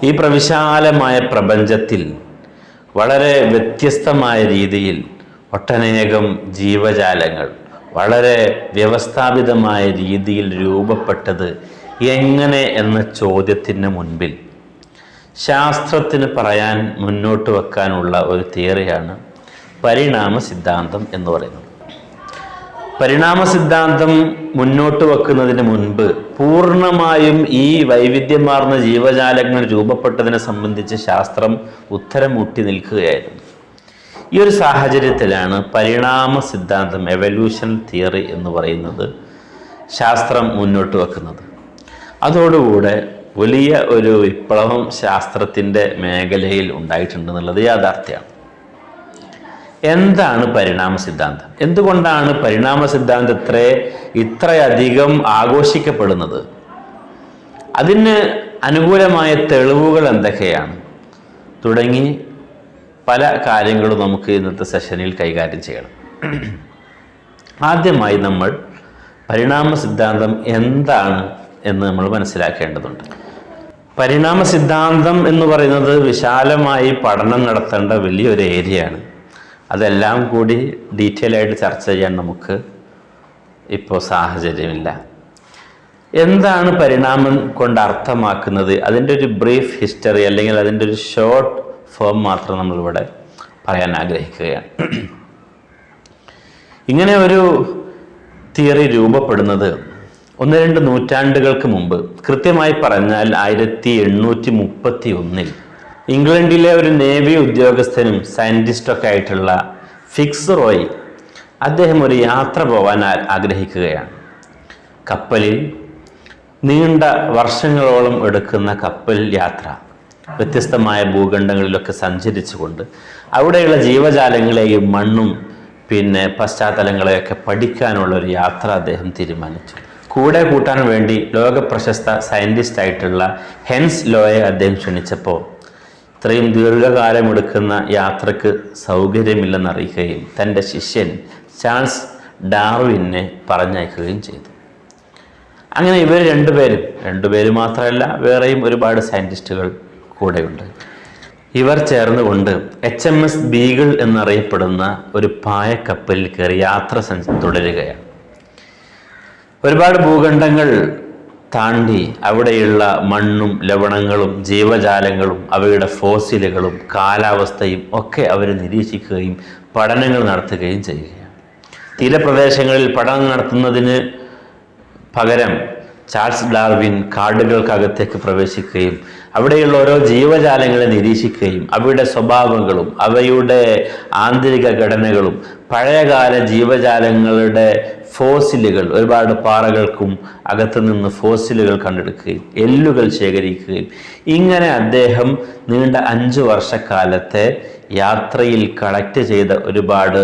ഈ പ്രവിശാലമായ പ്രപഞ്ചത്തിൽ വളരെ വ്യത്യസ്തമായ രീതിയിൽ ഒട്ടനേകം ജീവജാലങ്ങൾ വളരെ വ്യവസ്ഥാപിതമായ രീതിയിൽ രൂപപ്പെട്ടത് എങ്ങനെ എന്ന ചോദ്യത്തിന് മുൻപിൽ ശാസ്ത്രത്തിന് പറയാൻ മുന്നോട്ട് വെക്കാനുള്ള ഒരു തിയറിയാണ് പരിണാമ സിദ്ധാന്തം എന്ന് പറയുന്നത്. പരിണാമ സിദ്ധാന്തം മുന്നോട്ട് വെക്കുന്നതിന് മുൻപ് പൂർണ്ണമായും ഈ വൈവിധ്യമാർന്ന ജീവജാലങ്ങൾ രൂപപ്പെട്ടതിനെ സംബന്ധിച്ച് ശാസ്ത്രം ഉത്തരം മുട്ടി നിൽക്കുകയായിരുന്നു. ഈ ഒരു സാഹചര്യത്തിലാണ് പരിണാമ സിദ്ധാന്തം, എവല്യൂഷൻ തിയറി എന്ന് പറയുന്നത് ശാസ്ത്രം മുന്നോട്ട് വെക്കുന്നത്. അതോടുകൂടെ വലിയ ഒരു വിപ്ലവം ശാസ്ത്രത്തിൻ്റെ മേഖലയിൽ ഉണ്ടായിട്ടുണ്ടെന്നുള്ളത് യാഥാർത്ഥ്യമാണ്. എന്താണ് പരിണാമ സിദ്ധാന്തം? എന്തുകൊണ്ടാണ് പരിണാമ സിദ്ധാന്തം ഇത്രയധികം ആഘോഷിക്കപ്പെടുന്നത്? അതിന് അനുകൂലമായ തെളിവുകൾ എന്തൊക്കെയാണ്? തുടങ്ങി പല കാര്യങ്ങളും നമുക്ക് ഇന്നത്തെ സെഷനിൽ കൈകാര്യം ചെയ്യണം. ആദ്യമായി നമ്മൾ പരിണാമ സിദ്ധാന്തം എന്താണ് എന്ന് നമ്മൾ മനസ്സിലാക്കേണ്ടതുണ്ട്. പരിണാമ സിദ്ധാന്തം എന്ന് പറയുന്നത് വിശാലമായി പഠനം നടത്തേണ്ട വലിയൊരു ഏരിയയാണ്. അതെല്ലാം കൂടി ഡീറ്റെയിൽ ആയിട്ട് ചർച്ച ചെയ്യാൻ നമുക്ക് ഇപ്പോൾ സാഹചര്യമില്ല. എന്താണ് പരിണാമം കൊണ്ട് അർത്ഥമാക്കുന്നത്? അതിൻ്റെ ഒരു ബ്രീഫ് ഹിസ്റ്ററി അല്ലെങ്കിൽ അതിൻ്റെ ഒരു ഷോർട്ട് ഫോം മാത്രം നമ്മളിവിടെ പറയാൻ ആഗ്രഹിക്കുകയാണ്. ഇങ്ങനെ ഒരു തിയറി രൂപപ്പെടുന്നത് 1-2 നൂറ്റാണ്ടുകൾക്ക് മുമ്പ്, കൃത്യമായി പറഞ്ഞാൽ 1831 ഇംഗ്ലണ്ടിലെ ഒരു നേവി ഉദ്യോഗസ്ഥനും സയൻറ്റിസ്റ്റൊക്കെ ആയിട്ടുള്ള ഫിക്സ് റോയ്, അദ്ദേഹം ഒരു യാത്ര പോകാൻ ആഗ്രഹിക്കുകയാണ്. കപ്പലിൽ നീണ്ട വർഷങ്ങളോളം എടുക്കുന്ന കപ്പൽ യാത്ര, വ്യത്യസ്തമായ ഭൂഖണ്ഡങ്ങളിലൊക്കെ സഞ്ചരിച്ചുകൊണ്ട് അവിടെയുള്ള ജീവജാലങ്ങളെയും മണ്ണും പശ്ചാത്തലങ്ങളെയൊക്കെ പഠിക്കാനുള്ള ഒരു യാത്ര അദ്ദേഹം തീരുമാനിച്ചു. കൂടെ കൂട്ടാൻ വേണ്ടി ലോകപ്രശസ്ത സയൻറ്റിസ്റ്റ് ആയിട്ടുള്ള ഹെൻസ് ലോയെ അദ്ദേഹം ക്ഷണിച്ചപ്പോൾ ഇത്രയും ദീർഘകാലം എടുക്കുന്ന യാത്രക്ക് സൗകര്യമില്ലെന്നറിയുകയും തൻ്റെ ശിഷ്യൻ ചാൾസ് ഡാർവിനെ പറഞ്ഞയക്കുകയും ചെയ്തു. അങ്ങനെ ഇവർ രണ്ടുപേരും മാത്രമല്ല, വേറെയും ഒരുപാട് സയൻറ്റിസ്റ്റുകൾ കൂടെയുണ്ട്. ഇവർ ചേർന്നുകൊണ്ട് HMS ബീഗിൾ എന്നറിയപ്പെടുന്ന ഒരു പായക്കപ്പലിൽ കയറി യാത്ര തുടരുകയാണ്. ഒരുപാട് ഭൂഖണ്ഡങ്ങൾ താണ്ടി അവിടെയുള്ള മണ്ണും ലവണങ്ങളും ജീവജാലങ്ങളും അവയുടെ ഫോസിലുകളും കാലാവസ്ഥയും ഒക്കെ അവർ നിരീക്ഷിക്കുകയും പഠനങ്ങൾ നടത്തുകയും ചെയ്യുകയാണ്. തീരപ്രദേശങ്ങളിൽ പഠനം നടത്തുന്നതിന് പകരം ചാൾസ് ഡാർവിൻ കാടുകൾക്കകത്തേക്ക് പ്രവേശിക്കുകയും അവിടെയുള്ള ഓരോ ജീവജാലങ്ങളെ നിരീക്ഷിക്കുകയും അവയുടെ സ്വഭാവങ്ങളും അവയുടെ ആന്തരിക ഘടനകളും പഴയകാല ജീവജാലങ്ങളുടെ ഫോസിലുകൾ, ഒരുപാട് പാറകൾക്കും അകത്തു നിന്ന് ഫോസിലുകൾ കണ്ടെടുക്കുകയും എല്ലുകൾ ശേഖരിക്കുകയും ഇങ്ങനെ അദ്ദേഹം നീണ്ട 5 വർഷക്കാലത്തെ യാത്രയിൽ കളക്ട് ചെയ്ത ഒരുപാട്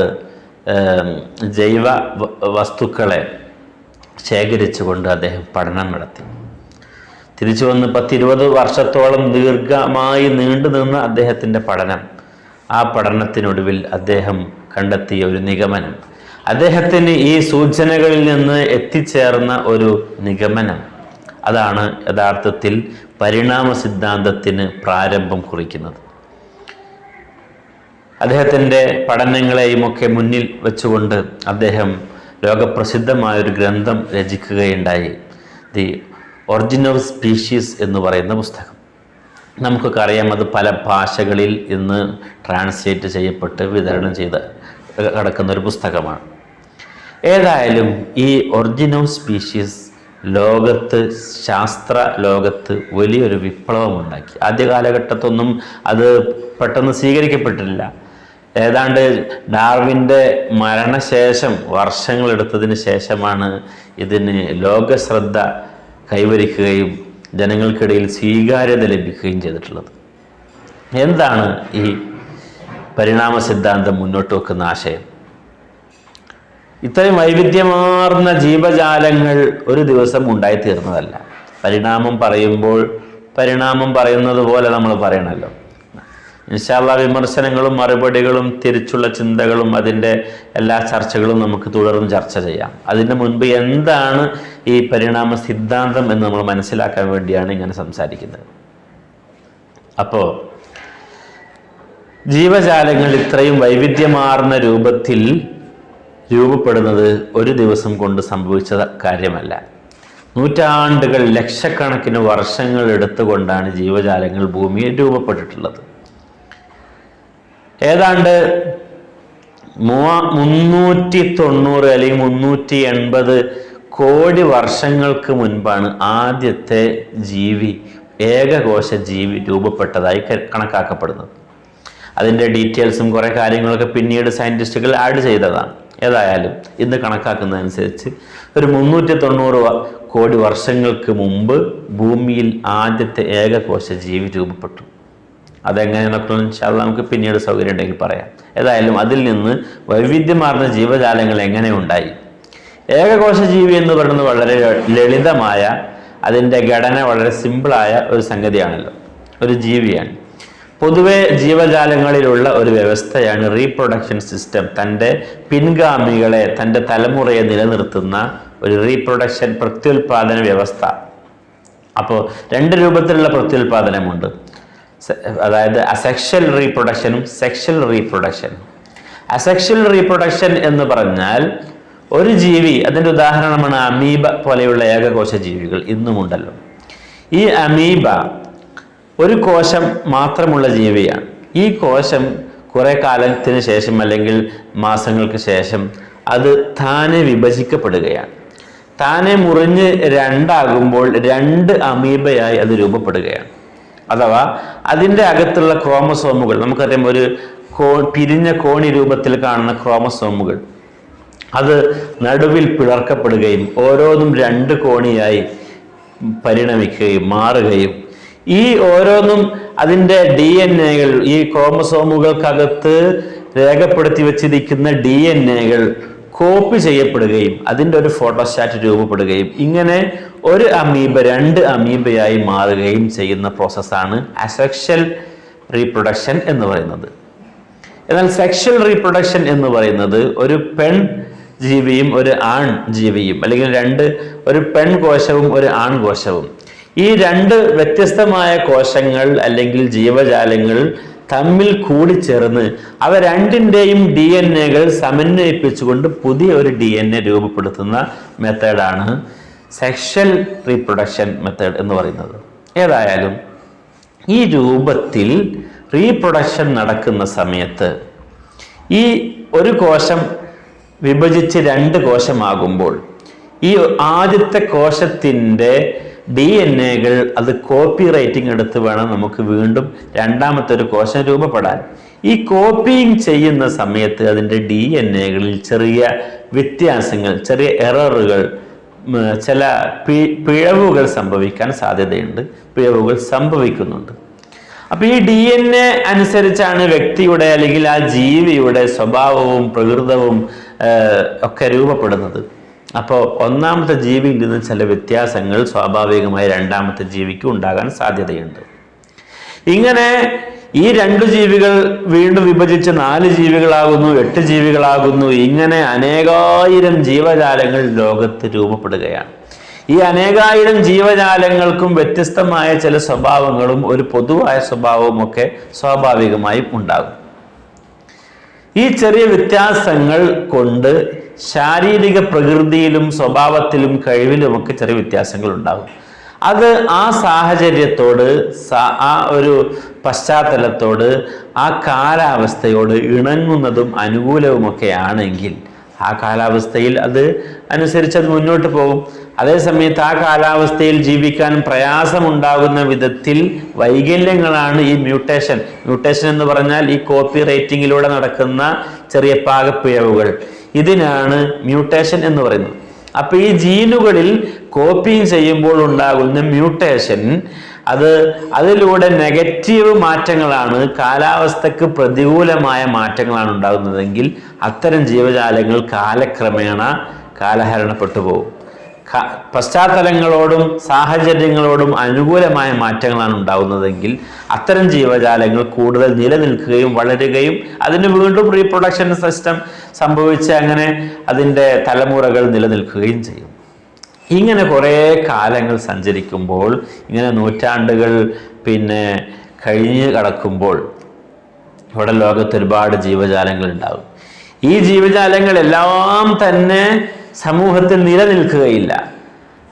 ജൈവ വസ്തുക്കളെ ശേഖരിച്ചുകൊണ്ട് അദ്ദേഹം പഠനം നടത്തി. തിരിച്ചു വന്ന് 10-20 വർഷത്തോളം ദീർഘമായി നീണ്ടു നിന്ന അദ്ദേഹത്തിൻ്റെ പഠനം, ആ പഠനത്തിനൊടുവിൽ അദ്ദേഹം കണ്ടെത്തിയ ഒരു നിഗമനം, അദ്ദേഹത്തിന് ഈ സൂചനകളിൽ നിന്ന് എത്തിച്ചേർന്ന ഒരു നിഗമനം, അതാണ് യഥാർത്ഥത്തിൽ പരിണാമ സിദ്ധാന്തത്തിന് പ്രാരംഭം കുറിക്കുന്നത്. അദ്ദേഹത്തിൻ്റെ പഠനങ്ങളെയും ഒക്കെ മുന്നിൽ വെച്ചുകൊണ്ട് അദ്ദേഹം ലോകപ്രസിദ്ധമായൊരു ഗ്രന്ഥം രചിക്കുകയുണ്ടായി. ദി ഒറിജിൻ ഓഫ് സ്പീഷീസ് എന്ന് പറയുന്ന പുസ്തകം. നമുക്കൊക്കെ അറിയാം, അത് പല ഭാഷകളിൽ ഇന്ന് ട്രാൻസ്ലേറ്റ് ചെയ്യപ്പെട്ട് വിതരണം ചെയ്ത് കിടക്കുന്ന ഒരു പുസ്തകമാണ്. ഏതായാലും ഈ ഒറിജിൻ ഓഫ് സ്പീഷീസ് ശാസ്ത്ര ലോകത്ത് വലിയൊരു വിപ്ലവം ഉണ്ടാക്കി. ആദ്യ കാലഘട്ടത്തൊന്നും അത് പെട്ടെന്ന് സ്വീകരിക്കപ്പെട്ടില്ല. ഏതാണ്ട് ഡാർവിൻ്റെ മരണശേഷം വർഷങ്ങളെടുത്തതിന് ശേഷമാണ് ഇതിന് ലോകശ്രദ്ധ കൈവരിക്കുകയും ജനങ്ങൾക്കിടയിൽ സ്വീകാര്യത ലഭിക്കുകയും ചെയ്തിട്ടുള്ളത്. എന്താണ് ഈ പരിണാമ സിദ്ധാന്തം മുന്നോട്ട് വെക്കുന്ന ആശയം? ഇത്രയും വൈവിധ്യമാർന്ന ജീവജാലങ്ങൾ ഒരു ദിവസം ഉണ്ടായിത്തീർന്നതല്ല. പരിണാമം പറയുന്നത് പോലെ നമ്മൾ പറയണമല്ലോ. ഇൻഷാ അല്ലാഹ് വിമർശനങ്ങളും മറുപടികളും തിരിച്ചുള്ള ചിന്തകളും അതിൻ്റെ എല്ലാ ചർച്ചകളും നമുക്ക് തുടർന്ന് ചർച്ച ചെയ്യാം. അതിന് മുൻപ് എന്താണ് ഈ പരിണാമ സിദ്ധാന്തം എന്ന് നമ്മൾ മനസ്സിലാക്കാൻ വേണ്ടിയാണ് ഇങ്ങനെ സംസാരിക്കുന്നത്. അപ്പോൾ ജീവജാലങ്ങൾ ഇത്രയും വൈവിധ്യമാർന്ന രൂപത്തിൽ രൂപപ്പെടുന്നത് ഒരു ദിവസം കൊണ്ട് സംഭവിച്ച കാര്യമല്ല. നൂറ്റാണ്ടുകൾ, ലക്ഷക്കണക്കിന് വർഷങ്ങൾ എടുത്തുകൊണ്ടാണ് ജീവജാലങ്ങൾ ഭൂമിയിൽ രൂപപ്പെട്ടിട്ടുള്ളത്. ഏതാണ്ട് 390 അല്ലെങ്കിൽ 380 കോടി വർഷങ്ങൾക്ക് മുൻപാണ് ആദ്യത്തെ ജീവി, ഏകകോശ ജീവി രൂപപ്പെട്ടതായി കണക്കാക്കപ്പെടുന്നത്. അതിൻ്റെ ഡീറ്റെയിൽസും കുറേ കാര്യങ്ങളൊക്കെ പിന്നീട് സയൻറ്റിസ്റ്റുകൾ ആഡ് ചെയ്തതാണ്. ഏതായാലും ഇന്ന് കണക്കാക്കുന്നതനുസരിച്ച് ഒരു 390 കോടി വർഷങ്ങൾക്ക് മുമ്പ് ഭൂമിയിൽ ആദ്യത്തെ ഏകകോശ ജീവി രൂപപ്പെട്ടു. അതെങ്ങനെയെന്നൊക്കെ നമുക്ക് പിന്നീട് സൗകര്യം ഉണ്ടെങ്കിൽ പറയാം. ഏതായാലും അതിൽ നിന്ന് വൈവിധ്യമാർന്ന ജീവജാലങ്ങൾ എങ്ങനെ ഉണ്ടായി? ഏകകോശ ജീവി എന്ന് പറയുന്നത് വളരെ ലളിതമായ, അതിൻ്റെ ഘടന വളരെ സിമ്പിളായ ഒരു സംഗതിയാണല്ലോ, ഒരു ജീവിയാണ്. പൊതുവെ ജീവജാലങ്ങളിലുള്ള ഒരു വ്യവസ്ഥയാണ് റീപ്രൊഡക്ഷൻ സിസ്റ്റം. തൻ്റെ പിൻഗാമികളെ, തൻ്റെ തലമുറയെ നിലനിർത്തുന്ന ഒരു റീപ്രൊഡക്ഷൻ, പ്രത്യുൽപാദന വ്യവസ്ഥ. അപ്പോൾ രണ്ട് രൂപത്തിലുള്ള പ്രത്യുൽപാദനമുണ്ട്. അതായത് അസെക്ഷൽ റീപ്രൊഡക്ഷനും സെക്ഷൽ റീപ്രൊഡക്ഷനും. അസെക്ഷൽ റീപ്രൊഡക്ഷൻ എന്ന് പറഞ്ഞാൽ ഒരു ജീവി, അതിൻ്റെ ഉദാഹരണമാണ് അമീബ പോലെയുള്ള ഏകകോശ ജീവികൾ ഇന്നുമുണ്ടല്ലോ. ഈ അമീബ ഒരു കോശം മാത്രമുള്ള ജീവിയാണ്. ഈ കോശം കുറേ കാലത്തിന് ശേഷം അല്ലെങ്കിൽ മാസങ്ങൾക്ക് ശേഷം അത് താനെ വിഭജിക്കപ്പെടുകയാണ്. താനെ മുറിഞ്ഞ് രണ്ടാകുമ്പോൾ 2 അമീബയായി അത് രൂപപ്പെടുകയാണ്. അഥവാ അതിൻ്റെ അകത്തുള്ള ക്രോമസോമുകൾ, നമുക്കറിയാം ഒരു പിരിഞ്ഞ കോണി രൂപത്തിൽ കാണുന്ന ക്രോമസോമുകൾ, അത് നടുവിൽ പിളർക്കപ്പെടുകയും ഓരോന്നും 2 കോണിയായി പരിണമിക്കുകയും മാറുകയും, ഈ ഓരോന്നും അതിൻ്റെ DNA-കൾ, ഈ ക്രോമസോമുകൾക്കകത്ത് രേഖപ്പെടുത്തി വെച്ചിരിക്കുന്ന DNA-കൾ കോപ്പി ചെയ്യപ്പെടുകയും അതിൻ്റെ ഒരു ഫോട്ടോസ്റ്റാറ്റ് രൂപപ്പെടുകയും, ഇങ്ങനെ ഒരു അമീബ 2 അമീബയായി മാറുകയും ചെയ്യുന്ന പ്രോസസ്സാണ് അസെക്ഷൽ റീപ്രൊഡക്ഷൻ എന്ന് പറയുന്നത്. എന്നാൽ സെക്ഷൽ റീപ്രൊഡക്ഷൻ എന്ന് പറയുന്നത് ഒരു പെൺ ജീവിയും ഒരു ആൺ ജീവിയും, അല്ലെങ്കിൽ ഒരു പെൺകോശവും ഒരു ആൺകോശവും, ഈ 2 വ്യത്യസ്തമായ കോശങ്ങൾ അല്ലെങ്കിൽ ജീവജാലങ്ങൾ തമ്മിൽ കൂടിച്ചേർന്ന് അവ രണ്ടിൻ്റെയും DNA-കൾ സമന്വയിപ്പിച്ചുകൊണ്ട് പുതിയ ഒരു DNA രൂപപ്പെടുത്തുന്ന മെത്തേഡാണ് സെക്ഷൽ റീപ്രൊഡക്ഷൻ മെത്തേഡ് എന്ന് പറയുന്നത്. ഏതായാലും ഈ രൂപത്തിൽ റീപ്രൊഡക്ഷൻ നടക്കുന്ന സമയത്ത് ഈ ഒരു കോശം വിഭജിച്ച് 2 കോശമാകുമ്പോൾ ഈ ആദ്യത്തെ കോശത്തിൻ്റെ DNA-കൾ അത് കോപ്പി റൈറ്റിംഗ് എടുത്ത് വേണം നമുക്ക് വീണ്ടും രണ്ടാമത്തെ ഒരു കോശം രൂപപ്പെടാൻ. ഈ കോപ്പിയിങ് ചെയ്യുന്ന സമയത്ത് അതിൻ്റെ DNA-കളിൽ ചെറിയ വ്യത്യാസങ്ങൾ, ചെറിയ എററുകൾ, ചില പിഴവുകൾ സംഭവിക്കാൻ സാധ്യതയുണ്ട്, പിഴവുകൾ സംഭവിക്കുന്നുണ്ട്. അപ്പോൾ ഈ DNA അനുസരിച്ചാണ് വ്യക്തിയുടെ അല്ലെങ്കിൽ ആ ജീവിയുടെ സ്വഭാവവും പ്രകൃതവും ഒക്കെ രൂപപ്പെടുന്നത്. അപ്പോൾ ഒന്നാമത്തെ ജീവിയിൽ നിന്ന് ചില വ്യത്യാസങ്ങൾ സ്വാഭാവികമായി രണ്ടാമത്തെ ജീവിക്ക് ഉണ്ടാകാൻ സാധ്യതയുണ്ട്. ഇങ്ങനെ ഈ 2 ജീവികൾ വീണ്ടും വിഭജിച്ച് 4 ജീവികളാകുന്നു, 8 ജീവികളാകുന്നു. ഇങ്ങനെ അനേകായിരം ജീവജാലങ്ങൾ ലോകത്ത് രൂപപ്പെടുകയാണ്. ഈ അനേകായിരം ജീവജാലങ്ങൾക്കും വ്യത്യസ്തമായ ചില സ്വഭാവങ്ങളും ഒരു പൊതുവായ സ്വഭാവവും ഒക്കെ സ്വാഭാവികമായും ഉണ്ടാകും. ഈ ചെറിയ വ്യത്യാസങ്ങൾ കൊണ്ട് ശാരീരിക പ്രകൃതിയിലും സ്വഭാവത്തിലും കഴിവിലുമൊക്കെ ചെറിയ വ്യത്യാസങ്ങൾ ഉണ്ടാകും. അത് ആ സാഹചര്യത്തോട്, ആ ഒരു പശ്ചാത്തലത്തോട്, ആ കാലാവസ്ഥയോട് ഇണങ്ങുന്നതും അനുകൂലവുമൊക്കെ ആണെങ്കിൽ ആ കാലാവസ്ഥയിൽ അത് അനുസരിച്ച് അത് മുന്നോട്ട് പോകും. അതേസമയത്ത് ആ കാലാവസ്ഥയിൽ ജീവിക്കാൻ പ്രയാസമുണ്ടാകുന്ന വിധത്തിൽ വൈകല്യങ്ങളാണ് ഈ മ്യൂട്ടേഷൻ. മ്യൂട്ടേഷൻ എന്ന് പറഞ്ഞാൽ ഈ കോപ്പി റൈറ്റിങ്ങിലൂടെ നടക്കുന്ന ചെറിയ പാകപ്പിഴവുകൾ, ഇതിനാണ് മ്യൂട്ടേഷൻ എന്ന് പറയുന്നത്. അപ്പൊ ഈ ജീനുകളിൽ കോപ്പിങ് ചെയ്യുമ്പോൾ ഉണ്ടാകുന്ന മ്യൂട്ടേഷൻ, അതിലൂടെ നെഗറ്റീവ് മാറ്റങ്ങളാണ്, കാലാവസ്ഥക്ക് പ്രതികൂലമായ മാറ്റങ്ങളാണ് ഉണ്ടാകുന്നതെങ്കിൽ അത്തരം ജീവജാലങ്ങൾ കാലക്രമേണ കാലഹരണപ്പെട്ടു പോകും. പശ്ചാത്തലങ്ങളോടും സാഹചര്യങ്ങളോടും അനുകൂലമായ മാറ്റങ്ങളാണ് ഉണ്ടാകുന്നതെങ്കിൽ അത്തരം ജീവജാലങ്ങൾ കൂടുതൽ നിലനിൽക്കുകയും വളരുകയും അതിന് വീണ്ടും റീപ്രൊഡക്ഷൻ സിസ്റ്റം സംഭവിച്ച് അങ്ങനെ അതിൻ്റെ തലമുറകൾ നിലനിൽക്കുകയും ചെയ്യും. ഇങ്ങനെ കുറേ കാലങ്ങൾ സഞ്ചരിക്കുമ്പോൾ, ഇങ്ങനെ നൂറ്റാണ്ടുകൾ കഴിഞ്ഞ് കടക്കുമ്പോൾ ഇവിടെ ലോകത്ത് ഒരുപാട് ജീവജാലങ്ങൾ ഉണ്ടാകും. ഈ ജീവജാലങ്ങളെല്ലാം തന്നെ സമൂഹത്തിൽ നിലനിൽക്കുകയില്ല.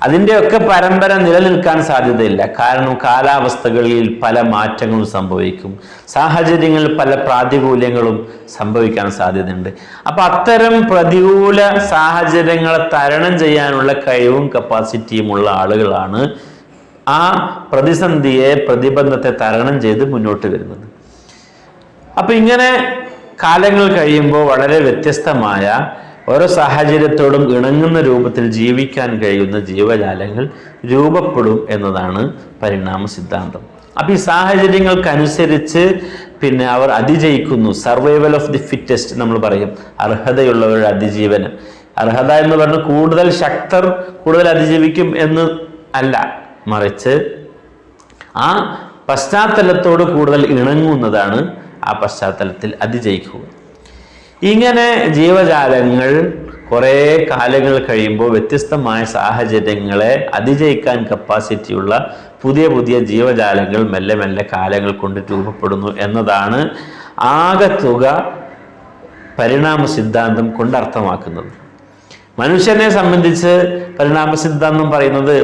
അതിൻ്റെയൊക്കെ പരമ്പര നിലനിൽക്കാൻ സാധ്യതയില്ല. കാരണം കാലാവസ്ഥകളിൽ പല മാറ്റങ്ങളും സംഭവിക്കും, സാഹചര്യങ്ങളിൽ പല പ്രാതികൂല്യങ്ങളും സംഭവിക്കാൻ സാധ്യതയുണ്ട്. അപ്പം അത്തരം പ്രതികൂല സാഹചര്യങ്ങളെ തരണം ചെയ്യാനുള്ള കഴിവും കപ്പാസിറ്റിയും ഉള്ള ആളുകളാണ് ആ പ്രതിസന്ധിയെ, പ്രതിബന്ധത്തെ തരണം ചെയ്ത് മുന്നോട്ട് വരുന്നത്. അപ്പം ഇങ്ങനെ കാലങ്ങൾ കഴിയുമ്പോൾ വളരെ വ്യത്യസ്തമായ ഓരോ സാഹചര്യത്തോടും ഇണങ്ങുന്ന രൂപത്തിൽ ജീവിക്കാൻ കഴിയുന്ന ജീവജാലങ്ങൾ രൂപപ്പെടും എന്നതാണ് പരിണാമ സിദ്ധാന്തം. അപ്പം ഈ സാഹചര്യങ്ങൾക്കനുസരിച്ച് അവർ അതിജയിക്കുന്നു. സർവൈവൽ ഓഫ് ദി ഫിറ്റസ്റ്റ് നമ്മൾ പറയും, അർഹതയുള്ളവരുടെ അതിജീവനം. അർഹത എന്ന് പറഞ്ഞാൽ കൂടുതൽ ശക്തർ കൂടുതൽ അതിജീവിക്കും എന്ന് അല്ല, മറിച്ച് ആ പശ്ചാത്തലത്തോട് കൂടുതൽ ഇണങ്ങുന്നതാണ് ആ പശ്ചാത്തലത്തിൽ അതിജയിക്കുക. ഇങ്ങനെ ജീവജാലങ്ങൾ കുറേ കാലങ്ങൾ കഴിയുമ്പോൾ വ്യത്യസ്തമായ സാഹചര്യങ്ങളെ അതിജയിക്കാൻ കപ്പാസിറ്റിയുള്ള പുതിയ പുതിയ ജീവജാലങ്ങൾ മെല്ലെ മെല്ലെ കാലങ്ങൾ കൊണ്ട് രൂപപ്പെടുന്നു എന്നതാണ് ആകെത്തുക പരിണാമ സിദ്ധാന്തം കൊണ്ട് അർത്ഥമാക്കുന്നത്. മനുഷ്യനെ സംബന്ധിച്ച് പരിണാമ സിദ്ധാന്തം പറയുന്നത്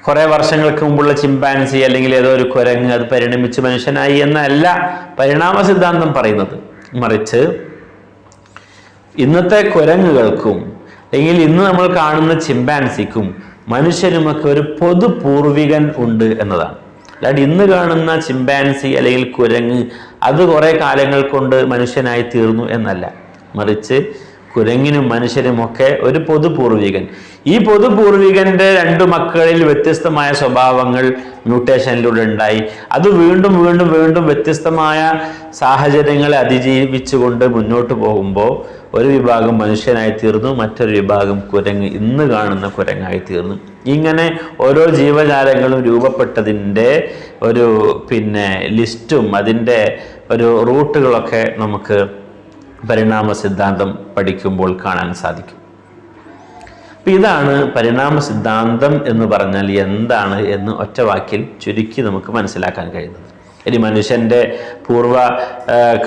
കുറേ വർഷങ്ങൾക്ക് മുമ്പുള്ള ചിമ്പാൻസി അല്ലെങ്കിൽ ഏതോ ഒരു കുരങ്ങ് അത് പരിണമിച്ച് മനുഷ്യനായി എന്നല്ല പരിണാമ സിദ്ധാന്തം പറയുന്നത്. മറിച്ച് ഇന്നത്തെ കുരങ്ങുകൾക്കും അല്ലെങ്കിൽ ഇന്ന് നമ്മൾ കാണുന്ന ചിമ്പാൻസിക്കും മനുഷ്യനുമൊക്കെ ഒരു പൊതു പൂർവികൻ ഉണ്ട് എന്നതാണ്. അല്ലാണ്ട് ഇന്ന് കാണുന്ന ചിമ്പാൻസി അല്ലെങ്കിൽ കുരങ്ങ് അത് കുറേ കാലങ്ങൾ കൊണ്ട് മനുഷ്യനായി തീർന്നു എന്നല്ല, മറിച്ച് കുരങ്ങിനും മനുഷ്യനുമൊക്കെ ഒരു പൊതുപൂർവികൻ. ഈ പൊതുപൂർവികന്റെ രണ്ടു മക്കളിൽ വ്യത്യസ്തമായ സ്വഭാവങ്ങൾ മ്യൂട്ടേഷനിലൂടെ ഉണ്ടായി. അത് വീണ്ടും വീണ്ടും വീണ്ടും വ്യത്യസ്തമായ സാഹചര്യങ്ങളെ അതിജീവിച്ചുകൊണ്ട് മുന്നോട്ട് പോകുമ്പോൾ ഒരു വിഭാഗം മനുഷ്യനായി തീർന്നു, മറ്റൊരു വിഭാഗം കുരങ്ങ്, ഇന്ന് കാണുന്ന കുരങ്ങായി തീർന്നു. ഇങ്ങനെ ഓരോ ജീവജാലങ്ങളും രൂപപ്പെട്ടതിൻ്റെ ഒരു ലിസ്റ്റും അതിൻ്റെ ഒരു റൂട്ടുകളൊക്കെ നമുക്ക് പരിണാമ സിദ്ധാന്തം പഠിക്കുമ്പോൾ കാണാൻ സാധിക്കും. അപ്പം ഇതാണ് പരിണാമ സിദ്ധാന്തം എന്ന് പറഞ്ഞാൽ എന്താണ് എന്ന് ഒറ്റ വാക്കിൽ ചുരുക്കി നമുക്ക് മനസ്സിലാക്കാൻ കഴിയുന്നത്. ഇനി മനുഷ്യൻ്റെ പൂർവ്വ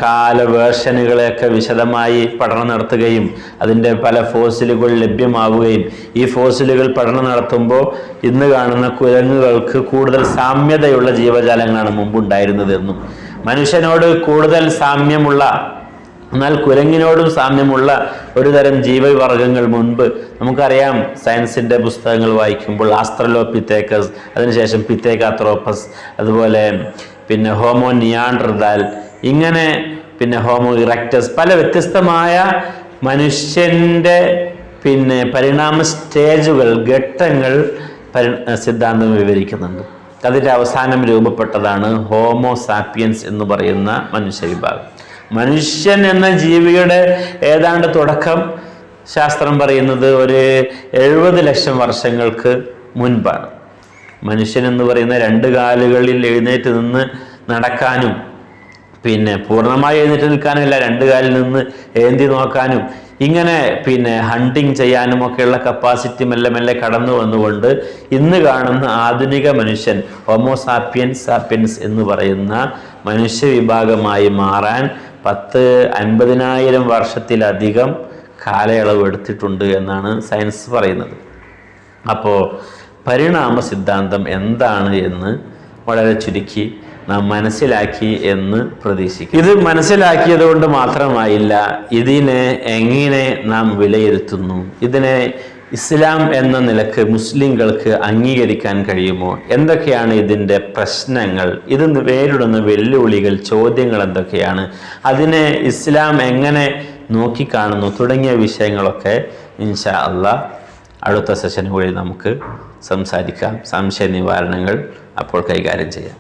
കാല വേർഷനുകളെയൊക്കെ വിശദമായി പഠനം നടത്തുകയും അതിൻ്റെ പല ഫോസിലുകൾ ലഭ്യമാവുകയും ഈ ഫോസിലുകൾ പഠനം നടത്തുമ്പോൾ ഇന്ന് കാണുന്ന കുരങ്ങുകൾക്ക് കൂടുതൽ സാമ്യതയുള്ള ജീവജാലങ്ങളാണ് മുമ്പുണ്ടായിരുന്നതെന്നും മനുഷ്യനോട് കൂടുതൽ സാമ്യമുള്ള എന്നാൽ കുരങ്ങിനോടും സാമ്യമുള്ള ഒരു തരം ജീവവർഗങ്ങൾ മുൻപ് നമുക്കറിയാം. സയൻസിൻ്റെ പുസ്തകങ്ങൾ വായിക്കുമ്പോൾ ആസ്ട്രലോപിത്തേക്കസ്, അതിനുശേഷം പിത്തേക്കാത്രോപ്പസ്, അതുപോലെ ഹോമോ നിയാൻഡർതാൽ, ഇങ്ങനെ ഹോമോ ഇറക്റ്റസ്, പല വ്യത്യസ്തമായ മനുഷ്യൻ്റെ പരിണാമ സ്റ്റേജുകൾ, ഘട്ടങ്ങൾ സിദ്ധാന്തം വിവരിക്കുന്നുണ്ട്. അതിൻ്റെ അവസാനം രൂപപ്പെട്ടതാണ് ഹോമോ സാപ്പിയൻസ് എന്ന് പറയുന്ന മനുഷ്യ വിഭാഗം. മനുഷ്യൻ എന്ന ജീവിയുടെ ഏതാണ്ട് തുടക്കം ശാസ്ത്രം പറയുന്നത് ഒരു 70 ലക്ഷം വർഷങ്ങൾക്ക് മുൻപാണ്. മനുഷ്യൻ എന്ന് പറയുന്ന 2 കാലുകളിൽ എഴുന്നേറ്റ് നിന്ന് നടക്കാനും പൂർണ്ണമായി എഴുന്നേറ്റ് നിൽക്കാനുമല്ല, 2 കാലിൽ നിന്ന് ഏന്തി നോക്കാനും ഇങ്ങനെ ഹണ്ടിങ് ചെയ്യാനും ഒക്കെയുള്ള കപ്പാസിറ്റി മെല്ലെ മെല്ലെ കടന്നു വന്നുകൊണ്ട് ഇന്ന് കാണുന്ന ആധുനിക മനുഷ്യൻ ഹോമോസാപ്പിയൻസ് എന്ന് പറയുന്ന മനുഷ്യ വിഭാഗമായി മാറാൻ 10-50,000 വർഷത്തിലധികം കാലയളവ് എടുത്തിട്ടുണ്ട് എന്നാണ് സയൻസ് പറയുന്നത്. അപ്പോൾ പരിണാമ സിദ്ധാന്തം എന്താണ് എന്ന് വളരെ ചുരുക്കി നാം മനസ്സിലാക്കി എന്ന് പ്രതീക്ഷിക്കും. ഇത് മനസ്സിലാക്കിയത് കൊണ്ട് മാത്രമായില്ല, ഇതിനെ എങ്ങനെ നാം വിലയിരുത്തുന്നു, ഇതിനെ ഇസ്ലാം എന്ന നിലക്ക് മുസ്ലിങ്ങൾക്ക് അംഗീകരിക്കാൻ കഴിയുമോ, എന്തൊക്കെയാണ് ഇതിൻ്റെ പ്രശ്നങ്ങൾ, ഇത് നേരിടുന്ന വെല്ലുവിളികൾ, ചോദ്യങ്ങൾ എന്തൊക്കെയാണ്, അതിനെ ഇസ്ലാം എങ്ങനെ നോക്കിക്കാണുന്നു തുടങ്ങിയ വിഷയങ്ങളൊക്കെ ഇൻഷാ അല്ലാഹ് അടുത്ത സെഷനുകളിൽ നമുക്ക് സംസാരിക്കാം. സംശയ നിവാരണങ്ങൾ അപ്പോൾ കൈകാര്യം ചെയ്യാം.